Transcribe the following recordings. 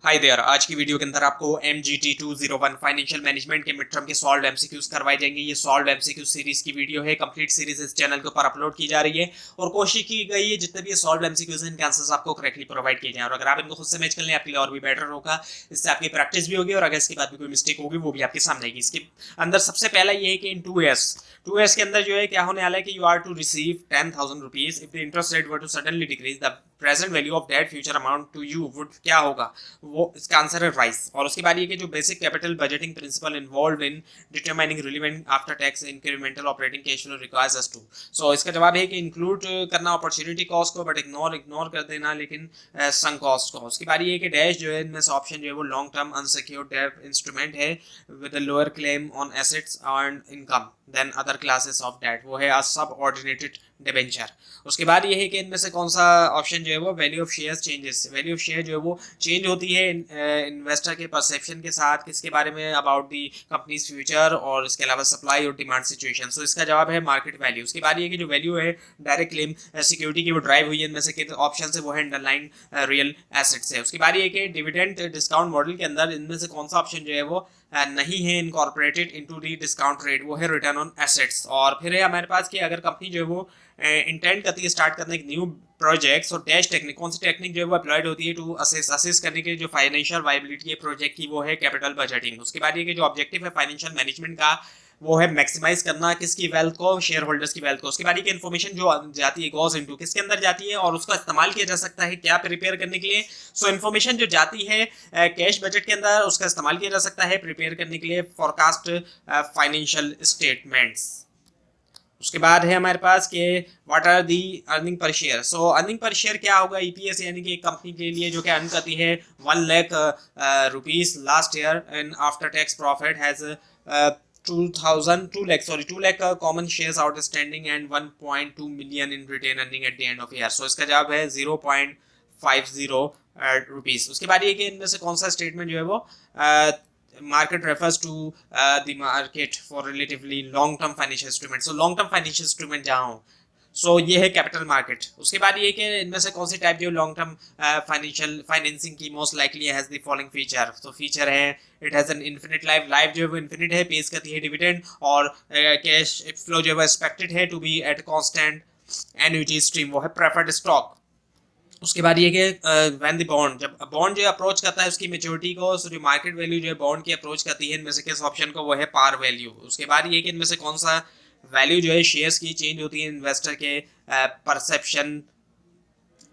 Hi there. आज की video के अंदर आपको MGT 201 फाइनेंशियल मैनेजमेंट के मिड टर्म के सॉल्व एमसीक्यूज करवाए जाएंगे। ये सॉल्व एमसीक्यू सीरीज की वीडियो है। कंप्लीट सीरीज इस चैनल के ऊपर अपलोड की जा रही है और कोशिश की गई है जितने भी सॉल्व एमसीक्यूज हैं इनके आंसर्स आपको करेक्टली प्रोवाइड किए जाएं और अगर आप इनको खुद से मैच कर लें आपके लिए और भी बेटर होगा। इससे आपकी प्रैक्टिस भी होगी और अगर इसके बाद भी कोई मिस्टेक होगी वो भी आपके सामने आएगी। इसके अंदर सबसे पहला ये है कि इन 2S के अंदर जो है क्या होने वाला है कि you are to receive 10,000 rupees if the interest rate were to suddenly decrease the present value of that future amount to you would क्या होगा। वो इसका आंसर है राइस। और उसके बाद ये कि जो basic capital budgeting principle involve in determining relevant after tax incremental operating cash flow requires us to. So इसका जवाब है कि इंक्लूड करना अपॉर्चुनिटी कॉस्ट को बट इग्नोर कर देना लेकिन संक कॉस्ट को। उसके बाद ये कि डैश जो है इनमें से ऑप्शन जो है वो long term unsecured debt instrument है with a lower claim on assets earned income than other classes of debt, वो है अ सबऑर्डिनेटेड डिबेंचर। उसके बाद ये है कि इनमें से कौन सा ऑप्शन जो है वो value of shares changes, value of share जो है वो चेंज होती है इन्वेस्टर के परसेप्शन के साथ किसके बारे में, अबाउट दी कंपनीज फ्यूचर और इसके अलावा सप्लाई और डिमांड सिचुएशन। सो इसका जवाब है मार्केट वैल्यू। उसके बाद ये कि जो वैल्यू है डायरेक्ट क्लेम सिक्योरिटी की वो ड्राइव हुई है इनमें से ऑप्शन है वो है अंडरलाइन रियल एसेट्स है। उसके बाद ये कि डिविडेंड डिस्काउंट मॉडल के अंदर इनमें से कौन सा ऑप्शन जो है वो नहीं है incorporated into the discount rate, वो है रिटर्न ऑन एसेट्स। और फिर है हमारे पास कि अगर कंपनी जो है वो इंटेंट करती है स्टार्ट करने एक न्यू प्रोजेक्ट्स और डैश टेक्निक, कौन सी टेक्निक जो है वो अप्लाइड होती है टू असेस करने के जो फाइनेंशियल वायबिलिटी है प्रोजेक्ट की, वो है कैपिटल बजटिंग। उसके बाद ये कि जो ऑब्जेक्टिव है फाइनेंशियल मैनेजमेंट का वो है मैक्सिमाइज करना किसकी वेल्थ को, शेयर होल्डर्स की वेल्थ को। उसके बाद ये इन्फॉर्मेशन जो जाती है गोज इनटू किसके अंदर जाती है और उसका इस्तेमाल किया जा सकता है क्या प्रिपेयर करने के लिए। सो इन्फॉर्मेशन जो जाती है कैश बजट के अंदर उसका इस्तेमाल किया जा सकता है प्रिपेयर करने के लिए फॉरकास्ट फाइनेंशियल स्टेटमेंट्स। उसके बाद है हमारे पास कि what are the earning per share. So earning per share क्या होगा, ईपीएस यानी कि एक कंपनी के लिए जो कि अर्न करती है 1 lakh rupees last year and after tax profit has 2 lakh common shares outstanding and 1.2 million in retained earning at the end of year. So इसका जवाब है 0.50 रुपीस। उसके बाद ये कि इनमें से कौन सा स्टेटमेंट जो है वो market refers to the market for relatively long term financial instruments। so long term financial instrument जहाँ हो सो ये है कैपिटल मार्केट। उसके बाद ये कि इनमें से कौन सी टाइप जो लॉन्ग टर्म फाइनेंशियल फाइनेंसिंग की most likely has the following feature. तो फीचर है it has an infinite life, life जो है वो इन्फिनिट है, पेश करती है डिविडेंड और कैश फ्लो जो है वो एक्सपेक्टेड है to be at constant annuity stream, वो है प्रेफर्ड स्टॉक। उसके बाद ये कि व्हेन द बॉन्ड, जब बॉन्ड जो अप्रोच करता है उसकी मेच्योरिटी को, सो जो मार्केट वैल्यू जो है बॉन्ड की अप्रोच करती है इनमें से किस ऑप्शन को, वो है पार वैल्यू। उसके बाद ये कि इनमें से कौन सा वैल्यू जो है शेयर्स की चेंज होती है इन्वेस्टर के परसेप्शन,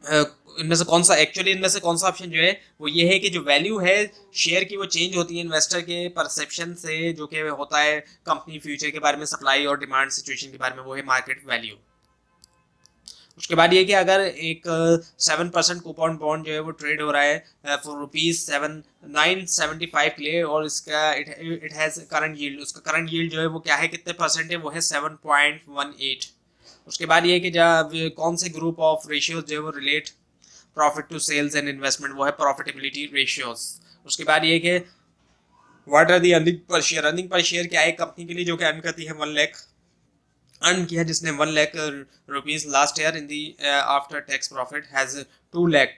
इनमें से कौन सा एक्चुअली इनमें से कौन सा ऑप्शन जो है वो ये है कि जो वैल्यू है शेयर की वो चेंज होती है इन्वेस्टर के परसेप्शन से जो कि होता है कंपनी फ्यूचर के बारे में, सप्लाई और डिमांड सिचुएशन के बारे में, वो है मार्केट वैल्यू। उसके बाद ये कि अगर एक 7% कूपन बॉन्ड जो है वो ट्रेड हो रहा है फॉर ₹975 के लिए और इसका इट हैज करंट यील्ड, उसका करंट यील्ड जो है वो क्या है, कितने परसेंट है, वो है 7.18। उसके बाद ये कि जब कौन से ग्रुप ऑफ रेशियोज जो है वो relate profit to sales and investment, वो है प्रॉफिटेबिलिटी रेशियोज। उसके बाद ये कि what are the earning per share, earning per share क्या है कंपनी के लिए जो कि अर्न करती है 1 लाख, अर्न किया जिसने 1 lakh rupees last year in the after tax profit has 2 lakh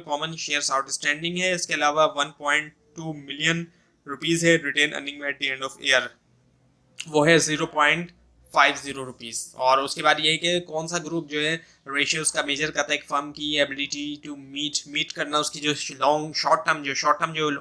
common shares outstanding है। इसके अलावा 1.2 मिलियन रुपीज है retain earning at the end of year, वो है 0.50 रुपीज। और उसके बाद ये है कि कौन सा ग्रुप जो है रेशियोज का मेजर करता है एक फर्म की एबिलिटी टू मीट करना उसकी जो शॉर्ट टर्म जो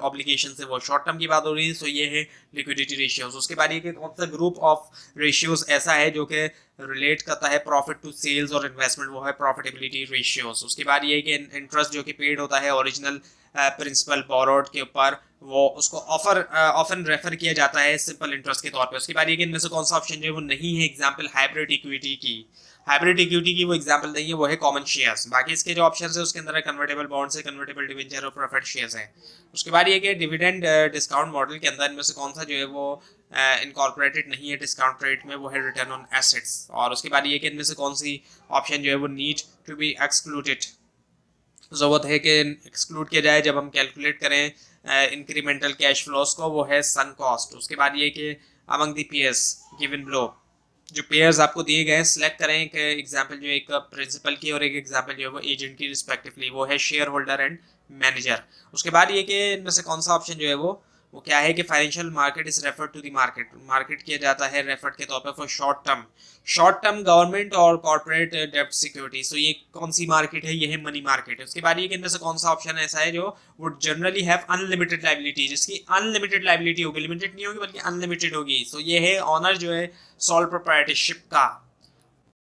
ऑब्लिगेशन है वो शॉर्ट टर्म की बात हो रही है, सो ये है लिक्विडिटी रेशियोज। उसके बाद ये कि कौन सा ग्रुप ऑफ रेशियोज ऐसा है जो कि रिलेट करता है प्रॉफिट टू सेल्स और इन्वेस्टमेंट, वो है प्रॉफिटेबिलिटी रेशियोज। उसके बाद ये है कि इंटरेस्ट जो कि पेड होता है ओरिजिनल प्रिंसिपल बोरोड के ऊपर, वो उसको ऑफन रेफर किया जाता है सिंपल इंटरेस्ट के तौर पे। उसके बाद ये कि इनमें से कौन सा ऑप्शन जो है वो नहीं है एग्जांपल हाइब्रिड इक्विटी की, हाइब्रिड इक्विटी की वो एग्जांपल नहीं है, वो है कॉमन शेयर्स। बाकी इसके जो ऑप्शंस है उसके अंदर है कन्वर्टेबल बॉन्ड्स है, कन्वर्टेबल डिवेंचर और प्रेफर्ड शेयर्स है। उसके बाद ये कि डिविडेंड डिस्काउंट मॉडल के अंदर इनमें से कौन सा जो है वो इनकॉर्पोरेटेड नहीं है डिस्काउंट रेट में, वो है रिटर्न ऑन एसेट्स। और उसके बाद ये कि इनमें से कौन सी ऑप्शन जो है वो नीड टू बी एक्सक्लूडेड, ज़रूरत है कि एक्सक्लूड किया जाए जब हम कैलकुलेट करें इंक्रीमेंटल कैश फ्लोस को, वो है सन कॉस्ट। उसके बाद ये कि among the PS given below जो पेयर्स आपको दिए गए हैं सिलेक्ट करें। एक एग्जांपल जो एक प्रिंसिपल की और एक एग्जांपल जो है वो एजेंट की रिस्पेक्टिवली, वो है शेयर होल्डर एंड मैनेजर। उसके बाद ये कि इनमें से कौन सा ऑप्शन जो है वो क्या है कि financial market is refer to the market, market किया जाता है रेफर के तौर पर फॉर शॉर्ट टर्म गवर्नमेंट और कॉर्पोरेट डेब्ट सिक्योरिटी। सो ये कौन सी मार्केट है, ये है मनी मार्केट है। उसके बाद ये कि इनमें से कौन सा ऑप्शन ऐसा है जो would generally have unlimited liability, जिसकी अनलिमिटेड लाइबिलिटी होगी, लिमिटेड नहीं होगी बल्कि अनलिमिटेड होगी। सो ये है ऑनर जो है सोल प्रोप्राइटरशिप का।